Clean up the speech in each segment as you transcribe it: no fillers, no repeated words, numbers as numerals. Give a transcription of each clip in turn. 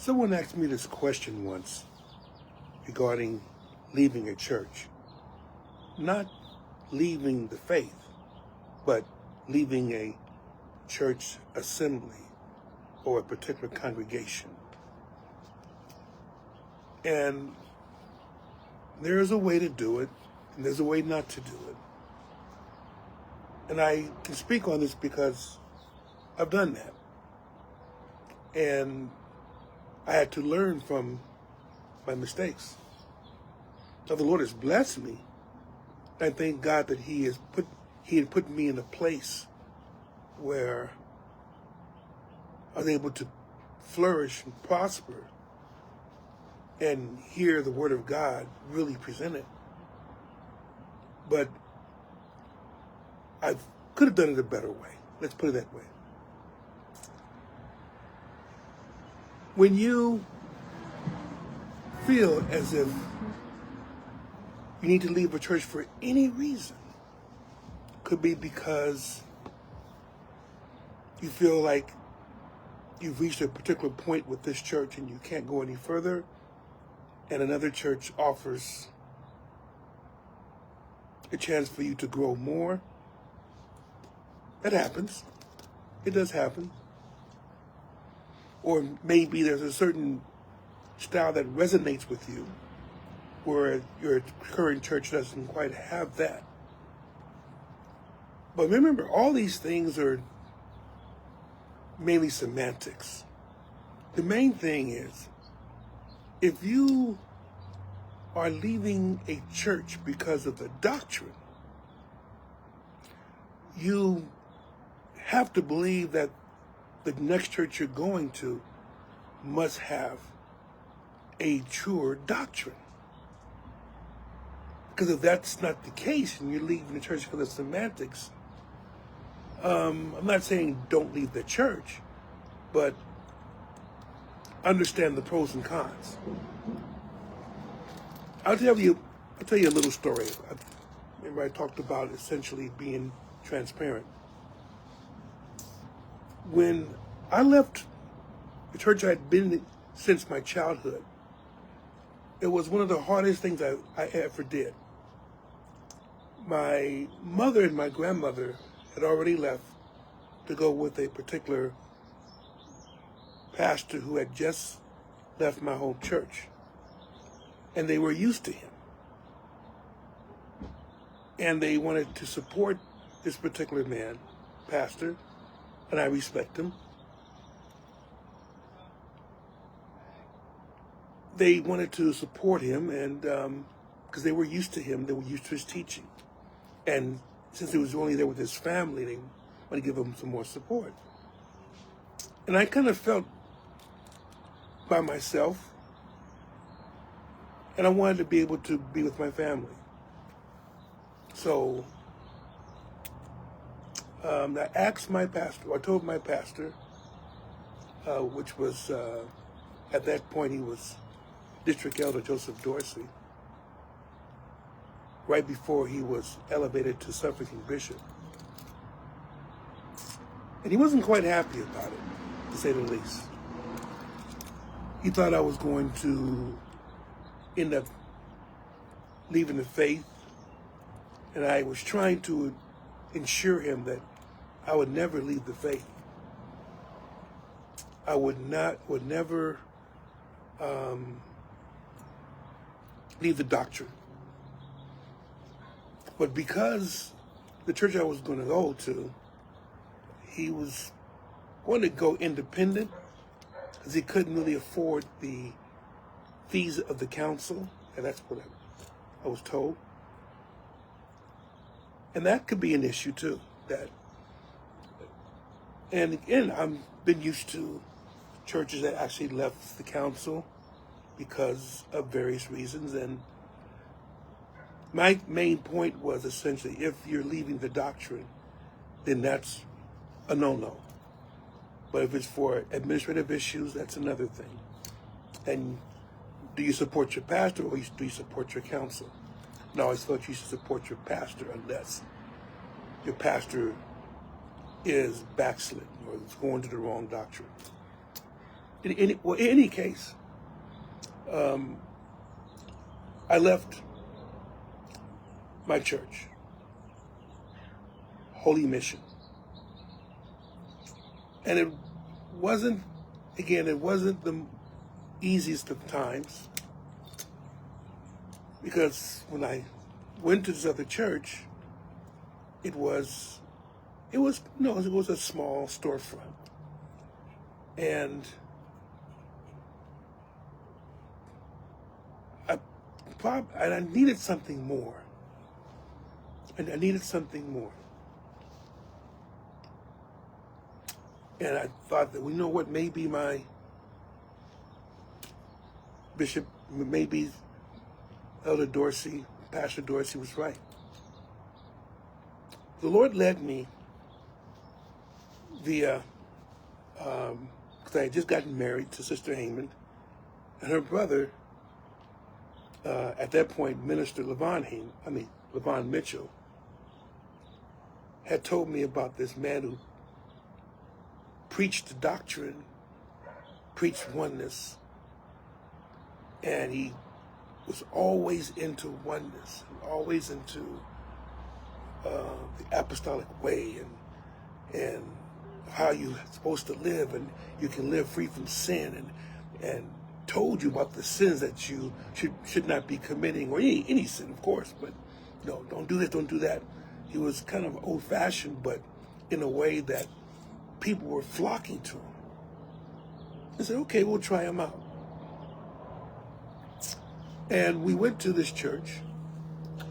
Someone asked me this question once regarding leaving a church. Not leaving the faith, but leaving a church assembly or a particular congregation. And there is a way to do it, and there's a way not to do it. And I can speak on this because I've done that. And I had to learn from my mistakes. Now the Lord has blessed me. I thank God that He had put me in a place where I was able to flourish and prosper and hear the Word of God really presented. But I could have done it a better way. Let's put it that way. When you feel as if you need to leave a church for any reason, could be because you feel like you've reached a particular point with this church and you can't go any further, and another church offers a chance for you to grow more. That happens. It does happen. Or maybe there's a certain style that resonates with you where your current church doesn't quite have that. But remember, all these things are mainly semantics. The main thing is, if you are leaving a church because of the doctrine, you have to believe that the next church you're going to must have a truer doctrine. Because if that's not the case and you're leaving the church because of semantics, I'm not saying don't leave the church, but understand the pros and cons. I'll tell you a little story. Remember I talked about essentially being transparent. When I left the church I'd been in since my childhood, it was one of the hardest things I ever did. My mother and my grandmother had already left to go with a particular pastor who had just left my home church. And they were used to him. And they wanted to support this particular man, pastor, and I respect him. They wanted to support him, and because they were used to him, they were used to his teaching. And since he was only there with his family, they wanted to give him some more support. And I kind of felt by myself, and I wanted to be able to be with my family. So I asked my pastor, I told my pastor, which was, at that point he was District Elder Joseph Dorsey, right before he was elevated to suffragan bishop. And he wasn't quite happy about it, to say the least. He thought I was going to end up leaving the faith, and I was trying to ensure him that I would never leave the faith. I would never leave the doctrine. But because the church I was going to go to, he was going to go independent because he couldn't really afford the fees of the council, and that's what I was told. And that could be an issue too. And again, I've been used to churches that actually left the council because of various reasons. And my main point was essentially, if you're leaving the doctrine, then that's a no-no. But if it's for administrative issues, that's another thing. And do you support your pastor or do you support your council? And I always thought you should support your pastor unless your pastor is backslidden or is going to the wrong doctrine. in any case, I left my church, Holy Mission. And it wasn't the easiest of times, because when I went to this other church, it was a small storefront. And I needed something more. And I needed something more. And I thought that, you know what, maybe my bishop, maybe Elder Dorsey, Pastor Dorsey was right. The Lord led me via, because I had just gotten married to Sister Heyman, and her brother, at that point, Minister Levon Mitchell, had told me about this man who preached the doctrine, preached oneness, and he was always into oneness, always into the apostolic way and how you're supposed to live, and you can live free from sin, and told you about the sins that you should not be committing, or any sin, of course, but no, don't do this, don't do that. He was kind of old-fashioned, but in a way that people were flocking to him. I said, okay, we'll try him out. And we went to this church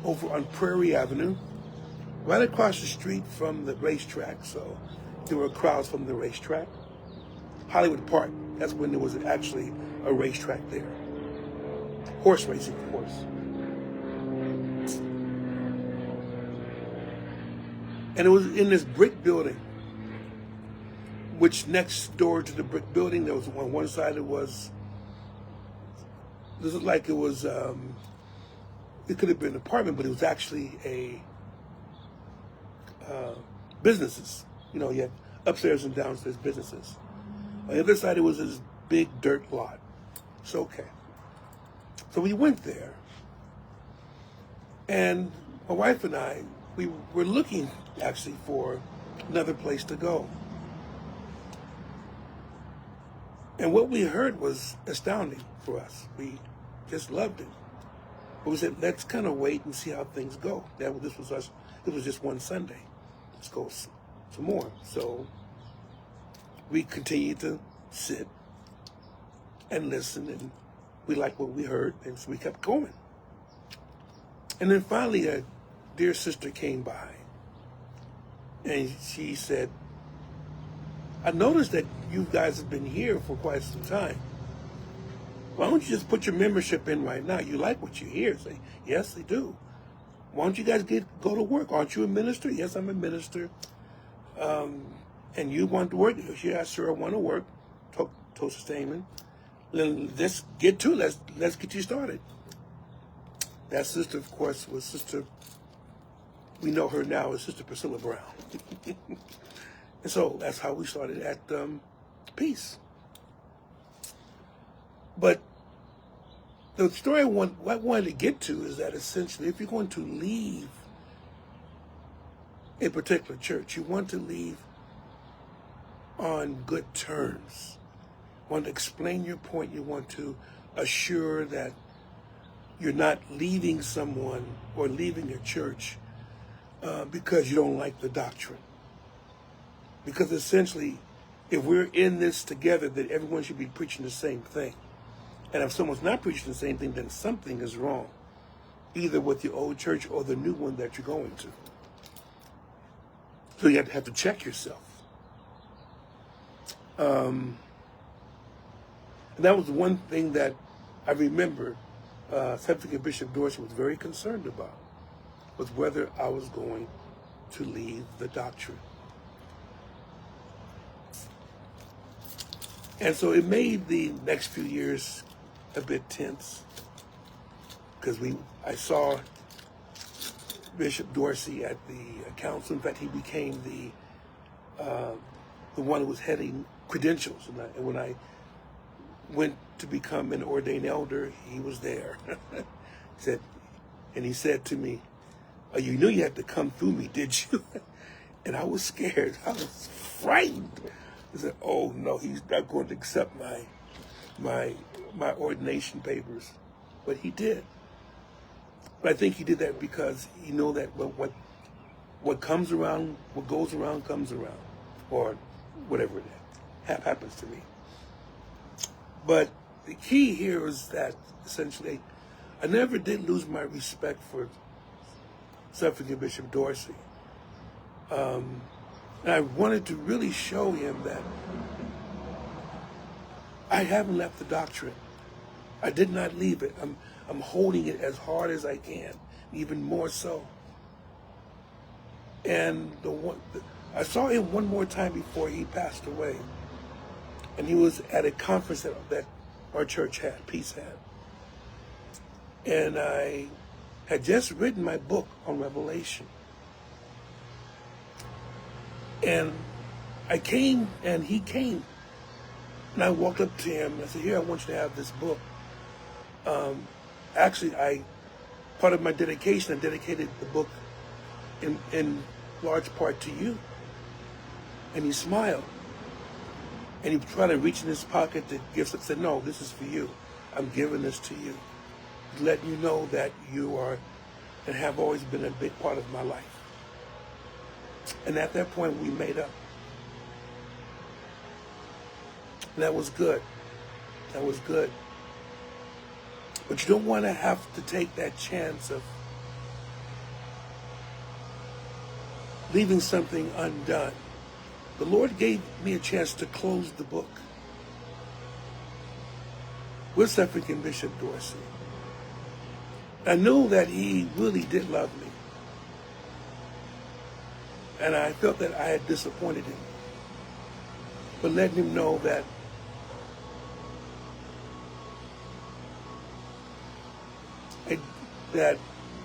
over on Prairie Avenue, right across the street from the racetrack. So there were crowds from the racetrack. Hollywood Park, that's when there was actually a racetrack there. Horse racing, of course. And it was in this brick building, which next door to the brick building, there was on one side it looked like it was, it could have been an apartment, but it was actually businesses. You had upstairs and downstairs businesses. On the other side, it was this big dirt lot. It's okay. So we went there, and my wife and I, we were looking actually for another place to go. And what we heard was astounding for us. We just loved it. But we said, let's kind of wait and see how things go. This was just one Sunday. Let's go some more. So we continued to sit and listen, and we liked what we heard, and so we kept going. And then finally, a dear sister came by, and she said, I noticed that you guys have been here for quite some time. Why don't you just put your membership in right now? You like what you hear. Say, yes, they do. Why don't you guys go to work? Aren't you a minister? Yes, I'm a minister. And you want to work? Yeah, sure, I want to work. Told Sister Heyman. Let's get to it. Let's get you started. That sister, of course, was Sister, we know her now as Sister Priscilla Brown. And so that's how we started at Peace. But the story I wanted to get to is that essentially, if you're going to leave a particular church, you want to leave on good terms. You want to explain your point. You want to assure that you're not leaving someone or leaving a church because you don't like the doctrine. Because essentially, if we're in this together, then everyone should be preaching the same thing. And if someone's not preaching the same thing, then something is wrong, either with the old church or the new one that you're going to. So you have to check yourself. And that was one thing that I remember Substitute Bishop Dorsey was very concerned about, was whether I was going to leave the doctrine. And so it made the next few years a bit tense, because I saw Bishop Dorsey at the council. In fact, he became the one who was heading credentials. And when I went to become an ordained elder, he was there. He said to me, "Oh, you knew you had to come through me, did you?" And I was scared. I was frightened. I said, "Oh no, he's not going to accept my ordination papers," but he did. But I think he did that because he knew that what comes around, what goes around comes around, or whatever it happens to me. But the key here is that essentially, I never did lose my respect for Suffragan Bishop Dorsey. And I wanted to really show him that I haven't left the doctrine. I did not leave it. I'm holding it as hard as I can, even more so. And I saw him one more time before he passed away, and he was at a conference that our church had, Peace had. And I had just written my book on Revelation. And I came, and he came. And I walked up to him, and I said, "Here, I want you to have this book." Actually, part of my dedication, I dedicated the book in large part to you. And he smiled. And he tried to reach in his pocket to give something. Said, "No, this is for you. I'm giving this to you. Letting you know that you are and have always been a big part of my life." And at that point, we made up. And that was good. That was good. But you don't want to have to take that chance of leaving something undone. The Lord gave me a chance to close the book with Suffragan Bishop Dorsey. I knew that he really did love me. And I felt that I had disappointed him. But letting him know that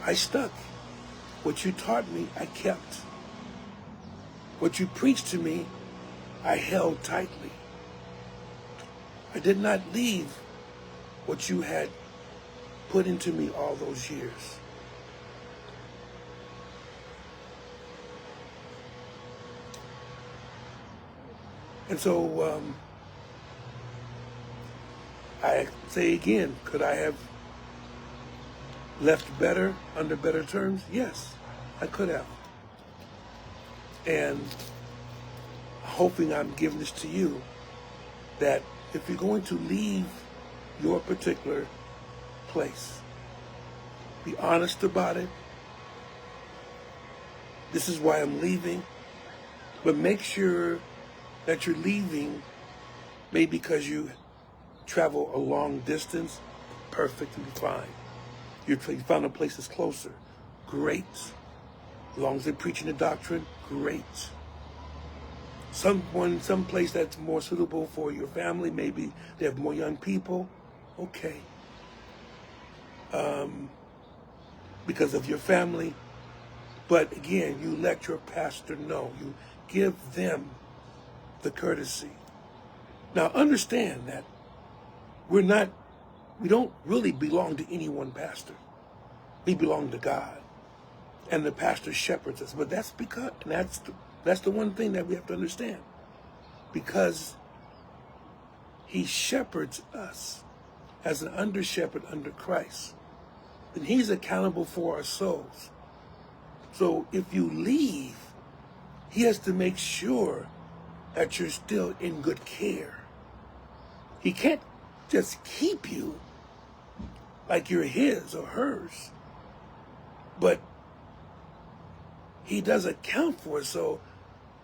I stuck. What you taught me, I kept. What you preached to me, I held tightly. I did not leave what you had put into me all those years. And so I say again, could I have left better, under better terms? Yes, I could have. And hoping I'm giving this to you, that if you're going to leave your particular place, be honest about it. This is why I'm leaving. But make sure that you're leaving maybe because you travel a long distance, perfectly fine. You found a place that's closer, great. As long as they're preaching the doctrine, great. Some place that's more suitable for your family, maybe they have more young people, okay. Because of your family. But again, you let your pastor know. You give them the courtesy. Now understand that we don't really belong to any one pastor. We belong to God. And the pastor shepherds us. But that's because, that's the one thing that we have to understand. Because he shepherds us as an under shepherd under Christ. Then he's accountable for our souls. So if you leave, he has to make sure that you're still in good care. He can't just keep you like you're his or hers. But he does account for it, so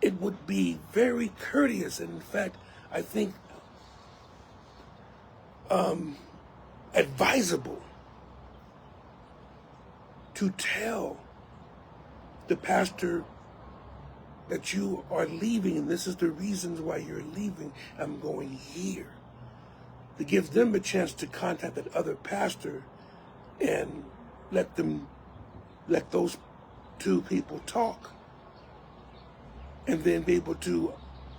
it would be very courteous. And in fact, I think advisable to tell the pastor that you are leaving, and this is the reasons why you're leaving. I'm going here. To give them a chance to contact that other pastor and let those two people talk, and then be able to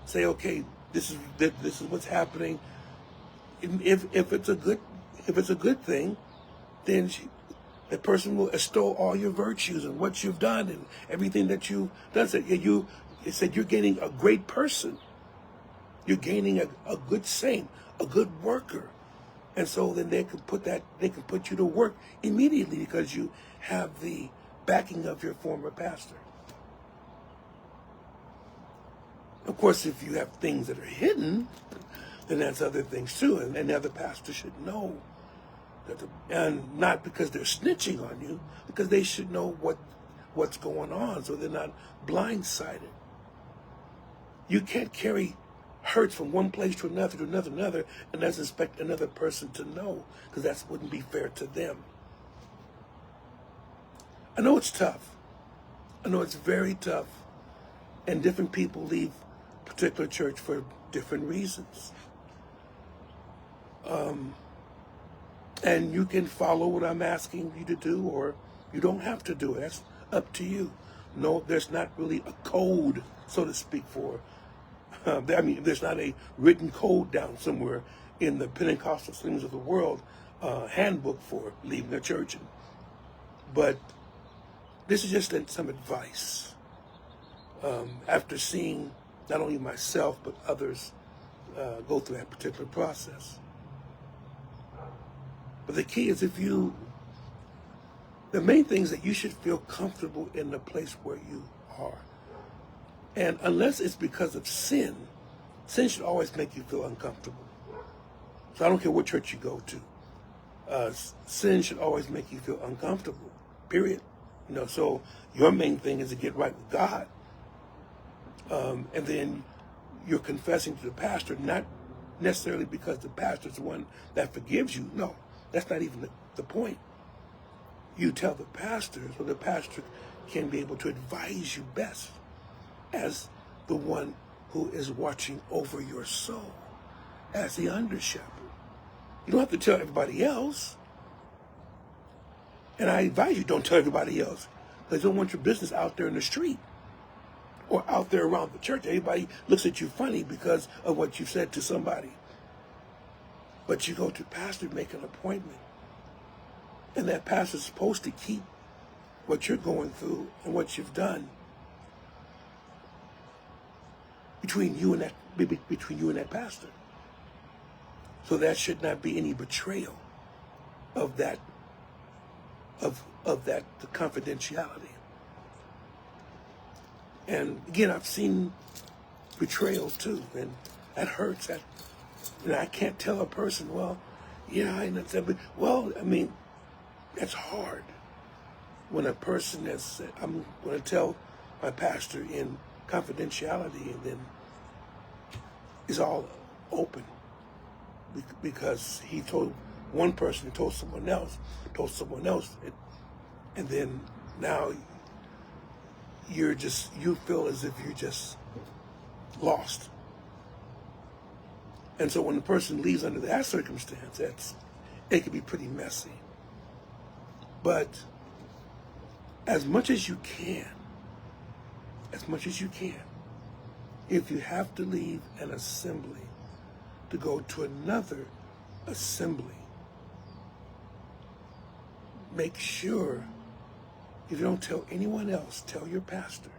say, okay, this is what's happening. if it's a good thing, then the person will extol all your virtues and what you've done and everything that you've done. It said you're gaining a great person. You're gaining a good saint, a good worker. And so then they can put you to work immediately because you have the backing of your former pastor. Of course, if you have things that are hidden, then that's other things too. And the other pastor should know and not because they're snitching on you, because they should know what's going on so they're not blindsided. You can't carry hurts from one place to another, and doesn't expect another person to know, because that wouldn't be fair to them. I know it's tough. I know it's very tough, and different people leave a particular church for different reasons. And you can follow what I'm asking you to do, or you don't have to do it. That's up to you. No, there's not really a code, so to speak, for there's not a written code down somewhere in the Pentecostal Things of the World handbook for leaving a church. But this is just some advice. After seeing not only myself, but others go through that particular process. But the key is the main thing is that you should feel comfortable in the place where you are. And unless it's because of sin should always make you feel uncomfortable. So I don't care what church you go to. Sin should always make you feel uncomfortable, period. So your main thing is to get right with God. And then you're confessing to the pastor, not necessarily because the pastor's the one that forgives you. No, that's not even the point. You tell the pastor so the pastor can be able to advise you best as the one who is watching over your soul, as the under shepherd. You don't have to tell everybody else. And I advise you, don't tell everybody else, because you don't want your business out there in the street or out there around the church. Everybody looks at you funny because of what you said to somebody. But you go to pastor, make an appointment. And that pastor's supposed to keep what you're going through and what you've done between you and that pastor. So that should not be any betrayal of that the confidentiality. And again, I've seen betrayal too, and that hurts. I can't tell a person, well, yeah, I know that, but that's hard. When a person has said, I'm going to tell my pastor in confidentiality, and then it's all open because he told one person, told someone else, and then now you feel as if you're just lost. And so when the person leaves under that circumstance, it can be pretty messy. But as much as you can, if you have to leave an assembly to go to another assembly, make sure, if you don't tell anyone else, tell your pastor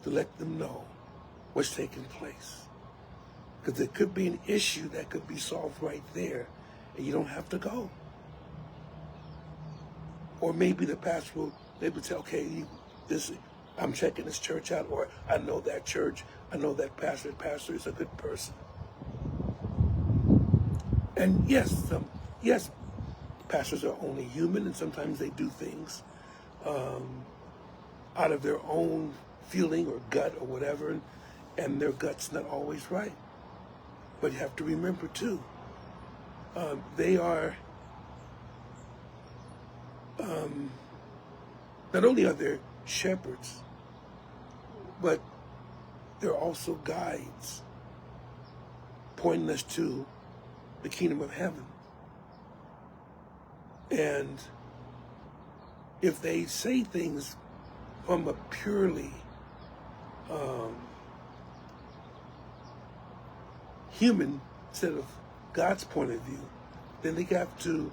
to let them know what's taking place. Because there could be an issue that could be solved right there, and you don't have to go. Or maybe the pastor will say, okay, I'm checking this church out, or I know that church, I know that pastor. The pastor is a good person. And yes, pastors are only human, and sometimes they do things out of their own feeling or gut or whatever, and their gut's not always right. But you have to remember too, they are not only are they shepherds, but they're also guides, pointing us to the kingdom of heaven. And if they say things from a purely human instead of God's point of view, then they have to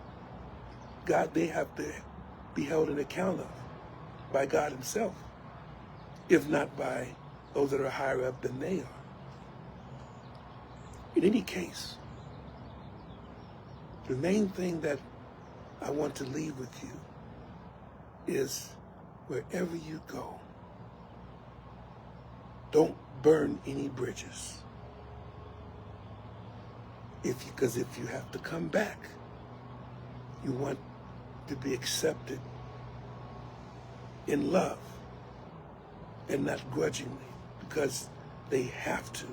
be held in account of by God himself, if not by those that are higher up than they are. In any case, the main thing that I want to leave with you is wherever you go, don't burn any bridges. Because if you have to come back, you want to be accepted in love and not grudgingly, because they have to.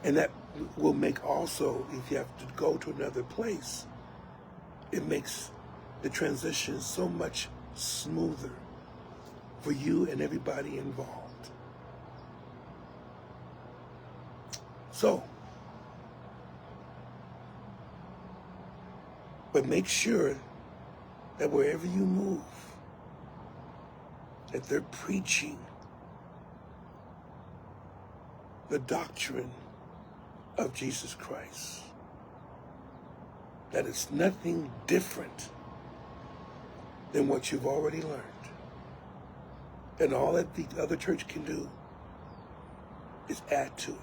And that will make also, if you have to go to another place, it makes the transition so much smoother for you and everybody involved. So, but make sure that wherever you move, that they're preaching the doctrine of Jesus Christ. That it's nothing different than what you've already learned. And all that the other church can do is add to it.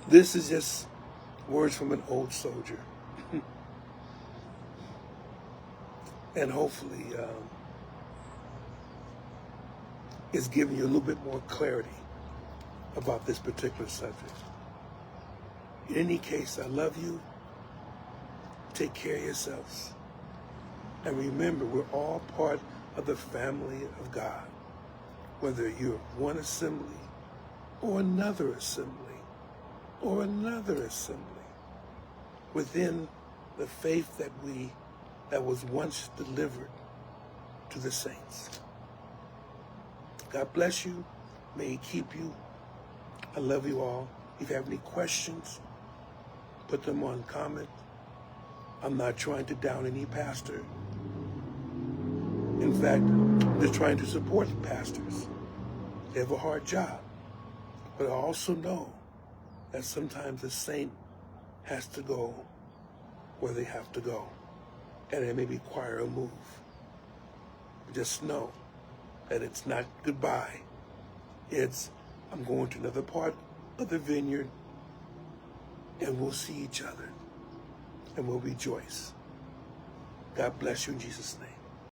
This is just words from an old soldier. And hopefully it's giving you a little bit more clarity about this particular subject. In any case, I love you. Take care of yourselves. And remember, we're all part of the family of God. Whether you're one assembly or another assembly or another assembly within the faith that was once delivered to the saints. God bless you. May he keep you. I love you all. If you have any questions, put them on comment. I'm not trying to down any pastor. In fact, I'm just trying to support pastors. They have a hard job. But I also know that sometimes a saint has to go where they have to go. And it may require a move. Just know that it's not goodbye. It's, I'm going to another part of the vineyard, and we'll see each other, and we'll rejoice. God bless you in Jesus' name.